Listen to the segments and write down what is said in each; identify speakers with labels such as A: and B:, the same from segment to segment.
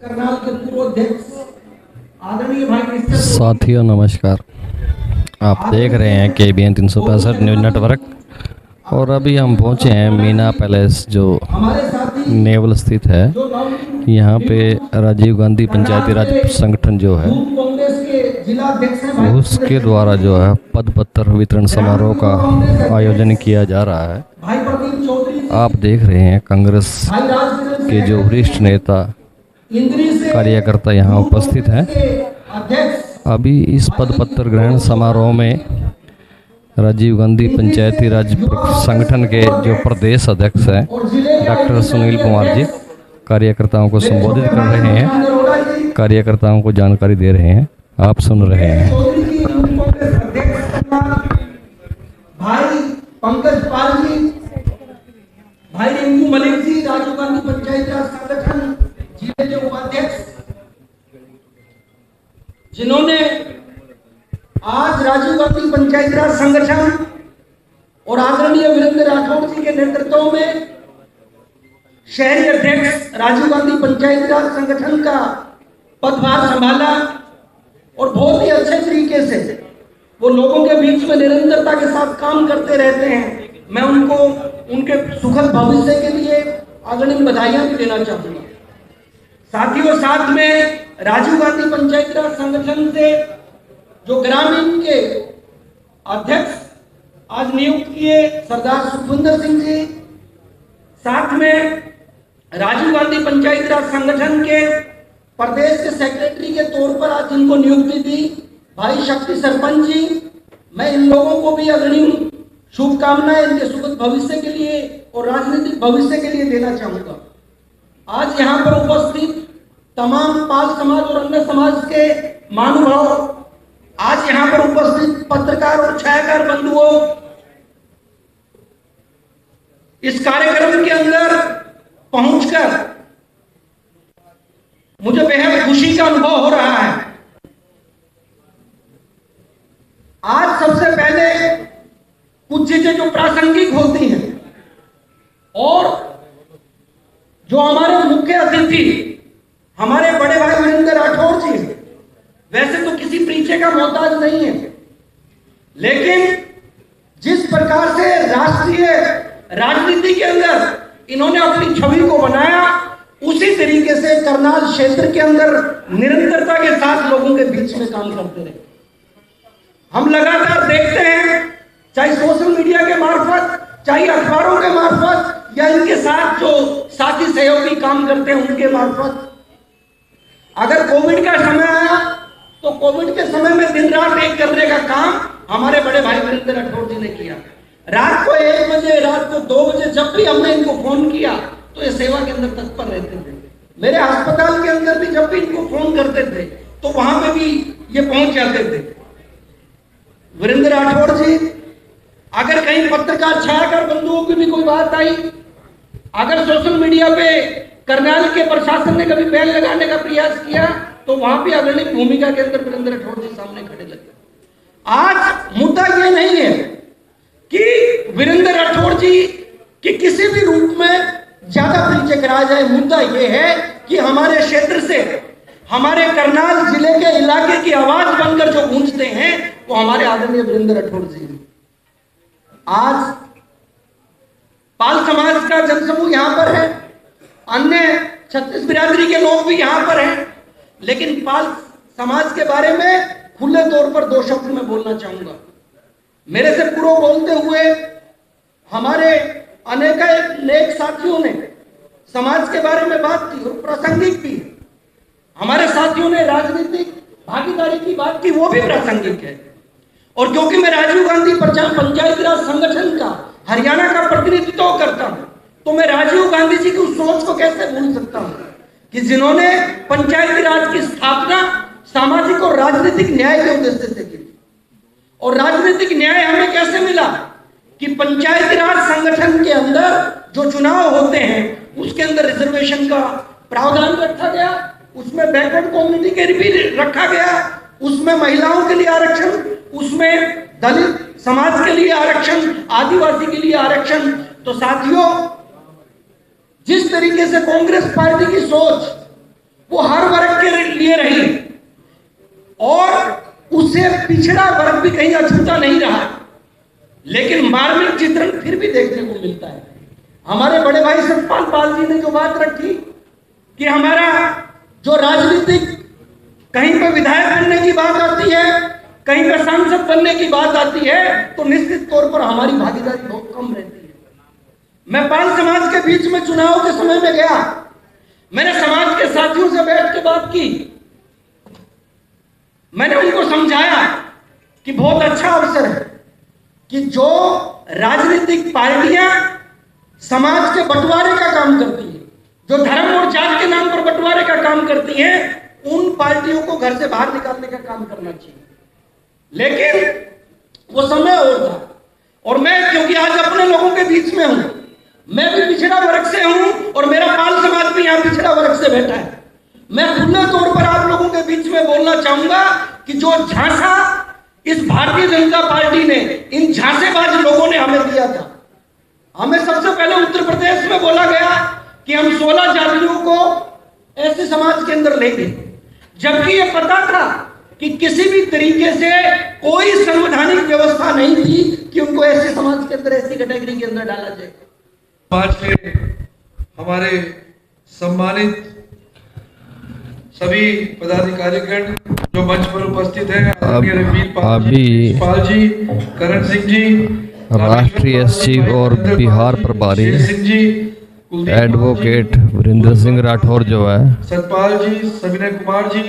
A: करनाल के पूर्व अध्यक्ष आदरणीय भाई
B: साथियों नमस्कार। आप देख रहे हैं KBN 365 न्यूज नेटवर्क और अभी हम पहुंचे हैं मीना पैलेस जो
A: हमारे साथी
B: नेवल स्थित है।
A: जो
B: यहाँ पे राजीव गांधी पंचायती राज संगठन जो है
A: यूथ कांग्रेस के जिला अध्यक्ष हैं भाई
B: उसके द्वारा जो है पद पत्र वितरण समारोह का आयोजन किया जा रहा है।
A: भाई प्रदीप चौधरी जी,
B: आप देख रहे हैं कांग्रेस
A: भाई राजवीर
B: के जो वरिष्ठ नेता
A: इंद्री से
B: कार्यकर्ता यहाँ उपस्थित हैं।
A: के अध्यक्ष
B: अभी इस पद पत्र ग्रहण समारोह में राजीव गांधी पंचायती राज संगठन के जो प्रदेश अध्यक्ष हैं
A: और जिले के
B: डॉक्टर सुनील कुमार जी कार्यकर्ताओं को संबोधित कर रहे हैं,
A: अरोड़ा जी,
B: कार्यकर्ताओं को जानकारी दे रहे हैं। आप सुन रहे हैं।
A: चौधरी जी यूथ कांग्रेस अध्यक्ष भाई पंकज पाल जी, भाई रिंकू मलिक जी, राजीव गांधी पंचायत राज संगठन जिले के उपाध्यक्ष, जिन्होंने आज राजीव गांधी पंचायत राज संगठन और आदरणीय वीरेंद्र राठौड़ जी के नेतृत्व में शहरी अध्यक्ष राजीव गांधी पंचायत राज संगठन का पदभार संभाला और बहुत ही अच्छे तरीके से वो लोगों के बीच में निरंतरता के साथ काम करते रहते हैं। मैं उनको उनके सुखद भविष्य के लिए अग्रिम बधाइयां भी देना चाहूंगा। साथियों, साथ में राजीव गांधी पंचायत राज संगठन से जो ग्रामीण के अध्यक्ष आज नियुक्त किए सरदार सुखविंदर सिंह जी, साथ में राजीव गांधी पंचायत राज संगठन के प्रदेश के सेक्रेटरी के तौर पर आज इनको नियुक्ति दी भाई शक्ति सरपंच जी, मैं इन लोगों को भी अग्रिम शुभकामनाएं इनके सुखद भविष्य के लिए और राजनीतिक भविष्य के लिए देना चाहूंगा। आज यहाँ पर उपस्थित तमाम पाल समाज और अन्य समाज के महानुभाव, आज यहाँ पर उपस्थित पत्रकार और छायाकार बंधुओं, इस कार्यक्रम के अंदर पहुंचकर मुझे बेहद खुशी का अनुभव हो रहा है। आज सबसे पहले कुछ चीजें जो प्रासंगिक होती हैं और जो हमारे मुख्य अतिथि हमारे बड़े भाई वीरेंद्र राठौड़ जी वैसे तो किसी परिचय का मोहताज नहीं है, लेकिन जिस प्रकार से राष्ट्रीय राजनीति के अंदर इन्होंने अपनी छवि को बनाया, उसी तरीके से करनाल क्षेत्र के अंदर निरंतरता के साथ लोगों के बीच में काम करते रहे। हम लगातार देखते हैं, चाहे सोशल मीडिया के मार्फत, चाहे अखबारों के मार्फत, या इनके साथ जो साथी सहयोगी काम करते हैं उनके मार्फत। अगर कोविड का समय आया तो कोविड के समय में दिन रात एक करने का काम हमारे बड़े भाई वीरेंद्र राठौड़ जी ने किया। रात को 1 बजे, रात को 2 बजे जब भी हमने इनको फोन किया तो ये सेवा के अंदर तत्पर रहते थे। मेरे अस्पताल के अंदर भी जब भी इनको फोन करते थे तो वहां पे भी ये पहुंच जाते थे। वीरेंद्र राठौड़ जी, अगर कहीं पत्रकार छायाकार बंधुओं की भी कोई बात आई, अगर सोशल मीडिया पे करनाल के प्रशासन ने कभी बैन लगाने का प्रयास किया तो वहां भी अग्रणी भूमिका के अंदर वीरेंद्र राठौड़ जी सामने खड़े लगे। आज मुद्दा ये नहीं है कि वीरेंद्र राठौड़ जी कि किसी भी रूप में ज्यादा परिचय कराया जाए। मुद्दा यह है कि हमारे क्षेत्र से, हमारे करनाल जिले के इलाके की आवाज बनकर जो गूंजते हैं वो हमारे आदरणीय वीरेंद्र राठौड़ जी हैं। आज पाल समाज का जनसमूह यहां पर है, अन्य छत्तीस बिरादरी के लोग भी यहां पर हैं, लेकिन पाल समाज के बारे में खुले तौर पर 2 शब्द में बोलना चाहूंगा। मेरे से पूर्व बोलते हुए हमारे अनेक साथियों ने समाज के बारे में बात की और प्रासंगिक भी। हमारे साथियों ने राजनीतिक भागीदारी की बात की, वो भी प्रासंगिक है। और क्योंकि मैं राजीव गांधी पंचायत राज संगठन का हरियाणा का प्रतिनिधित्व करता हूं, तो मैं राजीव गांधी जी की उस सोच को कैसे भूल सकता हूं कि जिन्होंने पंचायती राज की स्थापना सामाजिक और राजनीतिक न्याय के उद्देश्य से की। और राजनीतिक न्याय हमें कैसे मिला कि पंचायती राज संगठन के अंदर जो चुनाव होते हैं उसके अंदर रिजर्वेशन का प्रावधान रखा गया, उसमें बैकवर्ड कम्युनिटी के लिए भी रखा गया, उसमें महिलाओं के लिए आरक्षण, उसमें दलित समाज के लिए आरक्षण, आदिवासी के लिए आरक्षण। तो साथियों, जिस तरीके से कांग्रेस पार्टी की सोच वो हर उसे पिछड़ा वर्ग भी कहीं अछूता नहीं रहा, लेकिन मार्मिक चित्रण फिर भी देखने को मिलता है। हमारे बड़े भाई सतपाल पाल जी ने जो बात रखी कि हमारा जो राजनीतिक कहीं पर विधायक बनने की बात आती है, कहीं पर सांसद बनने की बात आती है, तो निश्चित तौर पर हमारी भागीदारी बहुत कम रहती है। मैं पाल समाज के बीच में चुनाव के समय में गया, मैंने समाज के साथियों से बैठ के बात की, मैंने उनको समझाया कि बहुत अच्छा अवसर है कि जो राजनीतिक पार्टियां समाज के बंटवारे का काम करती है, जो धर्म और जात के नाम पर बंटवारे का काम करती हैं, उन पार्टियों को घर से बाहर निकालने का काम करना चाहिए। लेकिन वो समय और था, और मैं क्योंकि आज अपने लोगों के बीच में हूं, मैं भी पिछड़ा वर्ग से हूं और मेरा पाल समाज भी यहां पिछड़ा वर्ग से बैठा है। मैं खुले तौर पर आप लोगों के बीच में बोलना चाहूंगा कि जो झांसा इस भारतीय जनता पार्टी ने, इन झांसेबाज लोगों ने हमें दिया था, हमें सबसे पहले उत्तर प्रदेश में बोला गया कि हम 16 जातियों को ऐसे समाज के अंदर लेंगे, जबकि यह पता था कि किसी भी तरीके से कोई संवैधानिक व्यवस्था नहीं थी कि उनको ऐसे समाज के अंदर, ऐसी कैटेगरी के अंदर डाला जाए।
C: समाज के हमारे सम्मानित सभी पदाधिकारीगण जो मंच पर उपस्थित हैं,
B: अभी
C: पाल जी, करण सिंह जी,
B: राष्ट्रीय सचिव और बिहार प्रभारी
C: सिंह जी,
B: एडवोकेट वीरेंद्र सिंह राठौर जो है
C: सतपाल जी, सविनय कुमार जी,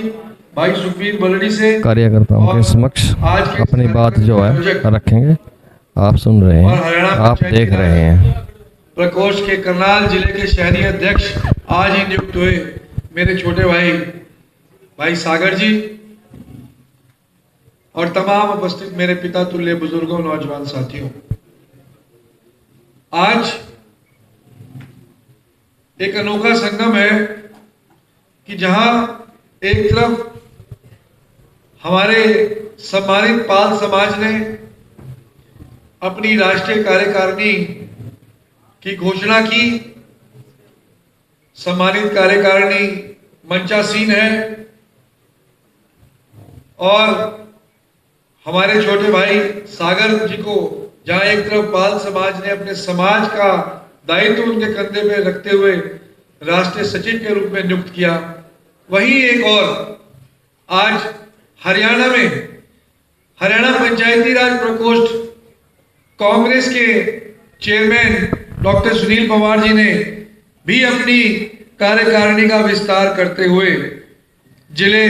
C: भाई सुखबीर बलड़ी से
B: कार्यकर्ताओं के समक्ष अपनी बात जो है रखेंगे। आप सुन रहे हैं, आप देख रहे हैं।
C: प्रकोष्ठ के करनाल जिले के शहरी अध्यक्ष आज ही नियुक्त हुए मेरे छोटे भाई सागर जी और तमाम उपस्थित मेरे पिता तुल्य बुजुर्गों, नौजवान साथियों, आज एक अनोखा संगम है कि जहां एक तरफ हमारे सम्मानित पाल समाज ने अपनी राष्ट्रीय कार्यकारिणी की घोषणा की, सम्मानित कार्यकारिणी मंचासीन है, और हमारे छोटे भाई सागर जी को जहां एक तरफ पाल समाज ने अपने समाज का दायित्व उनके कंधे पे रखते हुए राष्ट्रीय सचिव के रूप में नियुक्त किया, वहीं एक और आज हरियाणा में हरियाणा पंचायती राज प्रकोष्ठ कांग्रेस के चेयरमैन डॉक्टर सुनील पवार जी ने भी अपनी कार्यकारिणी का विस्तार करते हुए जिले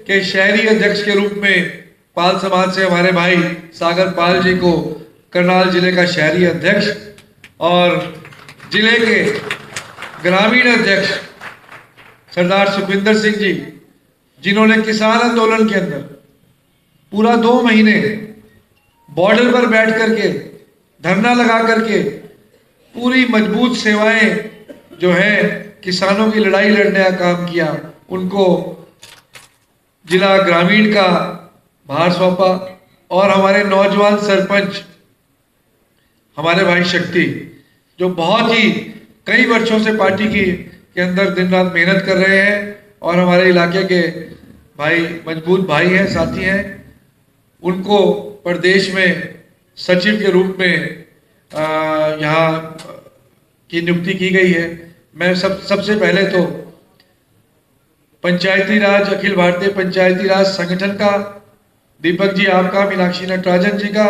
C: के शहरी अध्यक्ष के रूप में पाल समाज से हमारे भाई सागर पाल जी को करनाल जिले का शहरी अध्यक्ष और जिले के ग्रामीण अध्यक्ष सरदार सुखविंदर सिंह जी, जिन्होंने किसान आंदोलन के अंदर पूरा 2 महीने बॉर्डर पर बैठ करके धरना लगा करके पूरी मजबूत सेवाएं जो है किसानों की लड़ाई लड़ने का काम किया, उनको जिला ग्रामीण का भार सौंपा। और हमारे नौजवान सरपंच हमारे भाई शक्ति, जो बहुत ही कई वर्षों से पार्टी के अंदर दिन रात मेहनत कर रहे हैं और हमारे इलाके के भाई मजबूत भाई हैं, साथी हैं, उनको प्रदेश में सचिव के रूप में यहाँ की नियुक्ति की गई है। मैं सबसे पहले तो पंचायती राज, अखिल भारतीय पंचायती राज संगठन का, दीपक जी आपका, मीनाक्षी नटराजन जी का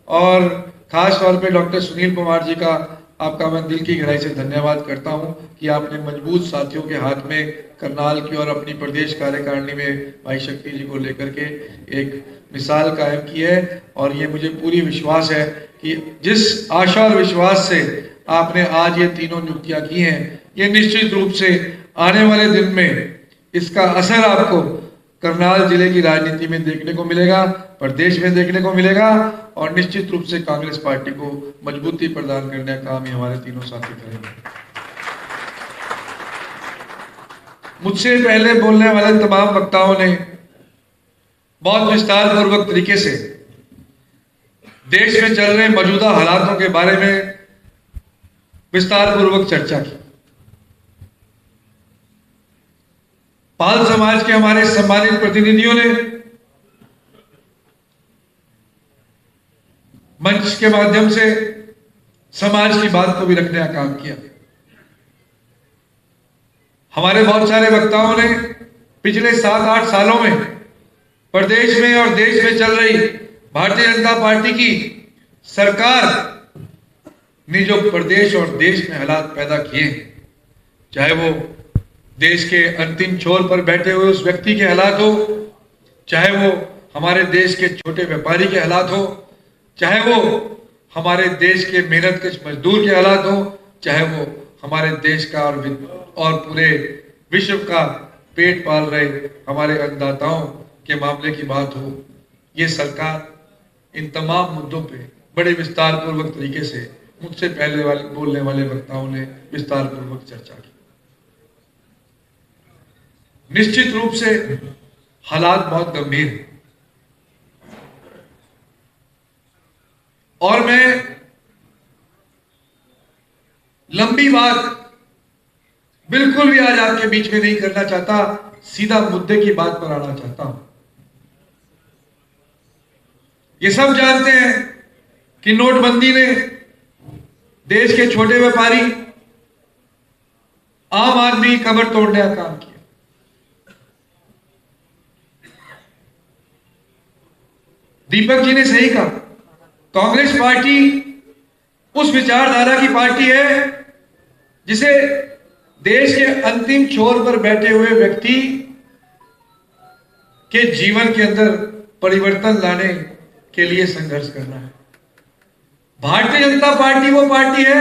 C: और खास तौर पे डॉक्टर सुनील कुमार जी का आपका मैं दिल की गहराई से धन्यवाद करता हूं कि आपने मजबूत साथियों के हाथ में करनाल की और अपनी प्रदेश कार्यकारिणी में भाई शक्ति जी को लेकर के एक मिसाल कायम की है। और ये मुझे पूरी विश्वास है कि जिस आशा और विश्वास से आपने आज ये तीनों नियुक्तियां की हैं, ये निश्चित रूप से आने वाले दिन में इसका असर आपको करनाल जिले की राजनीति में देखने को मिलेगा, प्रदेश में देखने को मिलेगा और निश्चित रूप से कांग्रेस पार्टी को मजबूती प्रदान करने का काम ही हमारे तीनों साथी करेंगे। मुझसे पहले बोलने वाले तमाम वक्ताओं ने बहुत विस्तार पूर्वक तरीके से देश में चल रहे मौजूदा हालातों के बारे में विस्तार पूर्वक चर्चा की। पाल समाज के हमारे सम्मानित प्रतिनिधियों ने मंच के माध्यम से समाज की बात को भी रखने का काम किया। हमारे बहुत सारे वक्ताओं ने पिछले 7-8 सालों में प्रदेश में और देश में चल रही भारतीय जनता पार्टी की सरकार ने जो प्रदेश और देश में हालात पैदा किए, चाहे वो देश के अंतिम छोर पर बैठे हुए उस व्यक्ति के हालात हो, चाहे वो हमारे देश के छोटे व्यापारी के हालात हो, चाहे वो हमारे देश के मेहनतकश मजदूर के हालात हो, चाहे वो हमारे देश का और पूरे विश्व का पेट पाल रहे हमारे अन्नदाताओं के मामले की बात हो, ये सरकार इन तमाम मुद्दों पे बड़े विस्तार पूर्वक तरीके से मुझसे पहले बोलने वाले वक्ताओं ने विस्तार पूर्वक चर्चा की। निश्चित रूप से हालात बहुत गंभीर हैं और मैं लंबी बात बिल्कुल भी आज आपके बीच में नहीं करना चाहता, सीधा मुद्दे की बात पर आना चाहता हूं। ये सब जानते हैं कि नोटबंदी ने देश के छोटे व्यापारी, आम आदमी की कमर तोड़ने का काम किया। दीपक जी ने सही कहा, कांग्रेस पार्टी उस विचारधारा की पार्टी है जिसे देश के अंतिम छोर पर बैठे हुए व्यक्ति के जीवन के अंदर परिवर्तन लाने के लिए संघर्ष करना है। भारतीय जनता पार्टी वो पार्टी है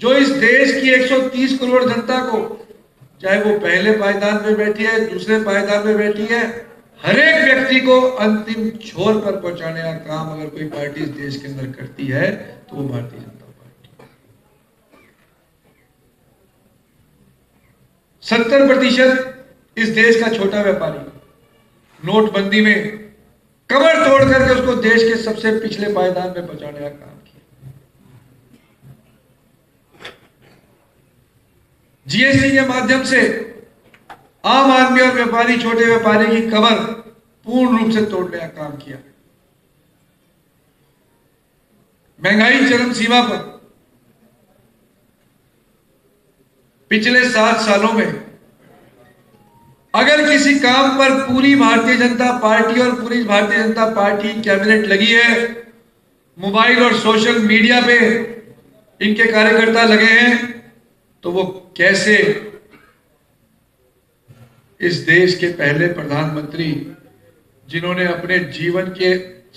C: जो इस देश की 130 करोड़ जनता को, चाहे वो पहले पायदान में बैठी है, दूसरे पायदान में बैठी है, हर एक व्यक्ति को अंतिम छोर पर पहुंचाने का काम अगर कोई पार्टी इस देश के अंदर करती है तो वो भारतीय जनता पार्टी। 70% इस देश का छोटा व्यापारी नोटबंदी में कमर तोड़ करके उसको देश के सबसे पिछले पायदान में पहुंचाने का काम किया। जीएसटी के माध्यम से आम आदमी और व्यापारी, छोटे व्यापारी की कमर पूर्ण रूप से तोड़ने का काम किया। महंगाई चरम सीमा पर पिछले 7 सालों में अगर किसी काम पर पूरी भारतीय जनता पार्टी और पूरी भारतीय जनता पार्टी कैबिनेट लगी है, मोबाइल और सोशल मीडिया पे इनके कार्यकर्ता लगे हैं, तो वो कैसे इस देश के पहले प्रधानमंत्री जिन्होंने अपने जीवन के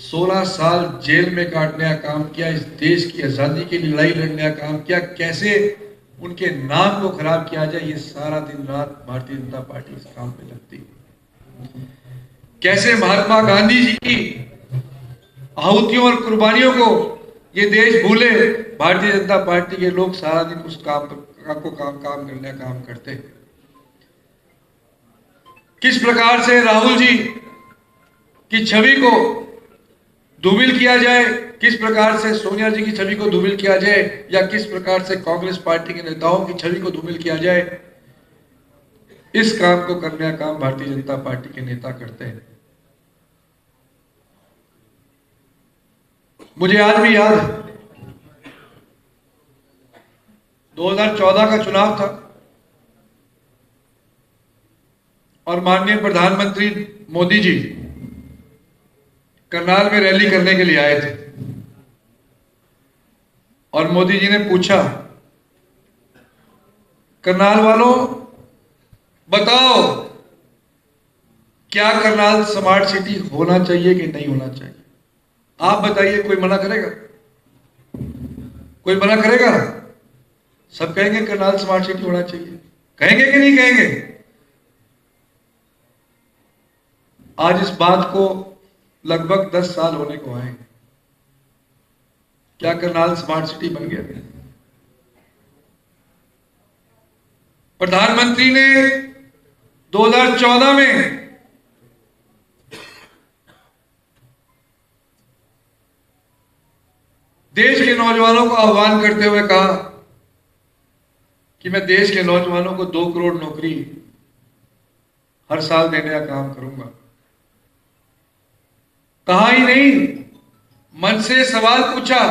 C: 16 साल जेल में काटने का काम किया, इस देश की आजादी की लड़ाई लड़ने का काम किया, कैसे उनके नाम को खराब किया जाए, ये सारा दिन रात भारतीय जनता पार्टी इस काम पे लगती है। कैसे महात्मा गांधी जी की आहुतियों और कुर्बानियों को ये देश भूले, भारतीय जनता पार्टी के लोग सारा दिन उस काम करने का काम करते हैं। किस प्रकार से राहुल जी की छवि को धूमिल किया जाए, किस प्रकार से सोनिया जी की छवि को धूमिल किया जाए, या किस प्रकार से कांग्रेस पार्टी के नेताओं की छवि को धूमिल किया जाए, इस काम को करने का काम भारतीय जनता पार्टी के नेता करते हैं। मुझे आज भी याद है 2014 का चुनाव था और माननीय प्रधानमंत्री मोदी जी करनाल में रैली करने के लिए आए थे और मोदी जी ने पूछा, करनाल वालों बताओ क्या करनाल स्मार्ट सिटी होना चाहिए कि नहीं होना चाहिए? आप बताइए, कोई मना करेगा? कोई मना करेगा? सब कहेंगे करनाल स्मार्ट सिटी होना चाहिए। कहेंगे कि नहीं कहेंगे? आज इस बात को लगभग 10 साल होने को आए, क्या करनाल स्मार्ट सिटी बन गया? प्रधानमंत्री ने 2014 में देश के नौजवानों को आह्वान करते हुए कहा कि मैं देश के नौजवानों को 2 करोड़ नौकरी हर साल देने का काम करूंगा। कहा ही नहीं, मन से सवाल पूछा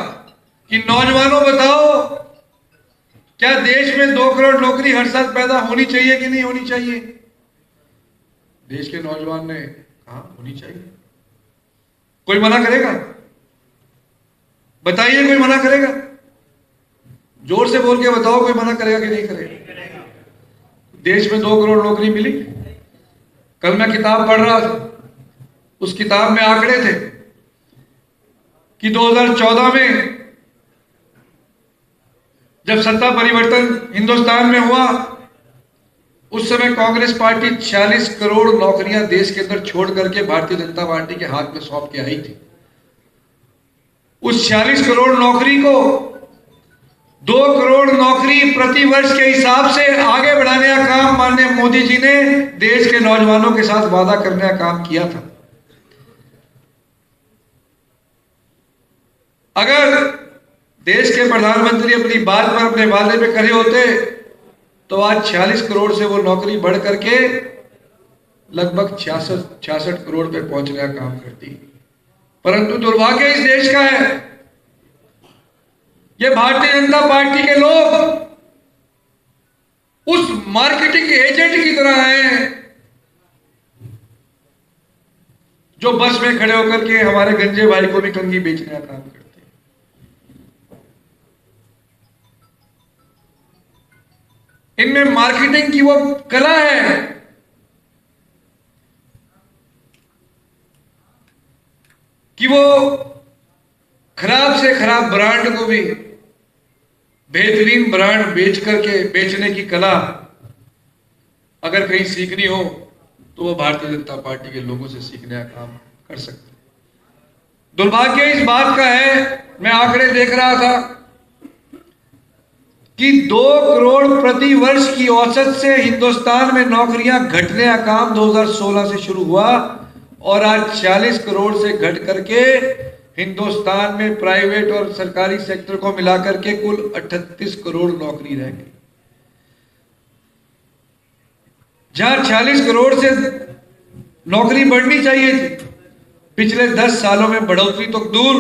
C: कि नौजवानों बताओ, क्या देश में 2 करोड़ नौकरी हर साल पैदा होनी चाहिए कि नहीं होनी चाहिए? देश के नौजवान ने कहा होनी चाहिए। कोई मना करेगा? बताइए, कोई मना करेगा? जोर से बोल के बताओ, कोई मना करेगा कि नहीं करेगा? देश में 2 करोड़ नौकरी मिली। कल मैं किताब पढ़ रहा था, उस किताब में आंकड़े थे कि 2014 में जब सत्ता परिवर्तन हिंदुस्तान में हुआ, उस समय कांग्रेस पार्टी 46 करोड़ नौकरियां देश के अंदर छोड़ करके भारतीय जनता पार्टी के हाथ में सौंप के आई थी। उस 46 करोड़ नौकरी को 2 करोड़ नौकरी प्रति वर्ष के हिसाब से आगे बढ़ाने का काम माननीय मोदी जी ने देश के नौजवानों के साथ वादा करने का काम किया था। अगर देश के प्रधानमंत्री अपनी बात पर, अपने वादे पे खड़े होते तो आज 46 करोड़ से वो नौकरी बढ़ करके लगभग 66 करोड़ पे पहुंचने का काम करती। परंतु दुर्भाग्य इस देश का है, ये भारतीय जनता पार्टी के लोग उस मार्केटिंग एजेंट की तरह हैं जो बस में खड़े होकर के हमारे गंजे भाई को भी कंघी बेचने का काम करते हैं। इनमें मार्केटिंग की वो कला है कि वो खराब से खराब ब्रांड को भी बेहतरीन ब्रांड बेच करके बेचने की कला अगर कहीं सीखनी हो तो वो भारतीय जनता पार्टी के लोगों से सीखने का काम कर सकते हैं। दुर्भाग्य इस बात का है, मैं आंकड़े देख रहा था कि 2 करोड़ प्रति वर्ष की औसत से हिंदुस्तान में नौकरियां घटने का काम 2016 से शुरू हुआ और आज 40 करोड़ से घट करके हिंदुस्तान में प्राइवेट और सरकारी सेक्टर को मिलाकर के कुल 38 करोड़ नौकरी रह गई। जहां 40 करोड़ से नौकरी बढ़नी चाहिए थी, पिछले 10 सालों में बढ़ोतरी तो दूर,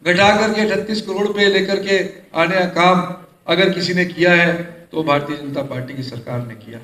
C: घटा करके 38 करोड़ पे लेकर के आने का काम अगर किसी ने किया है तो भारतीय जनता पार्टी की सरकार ने किया।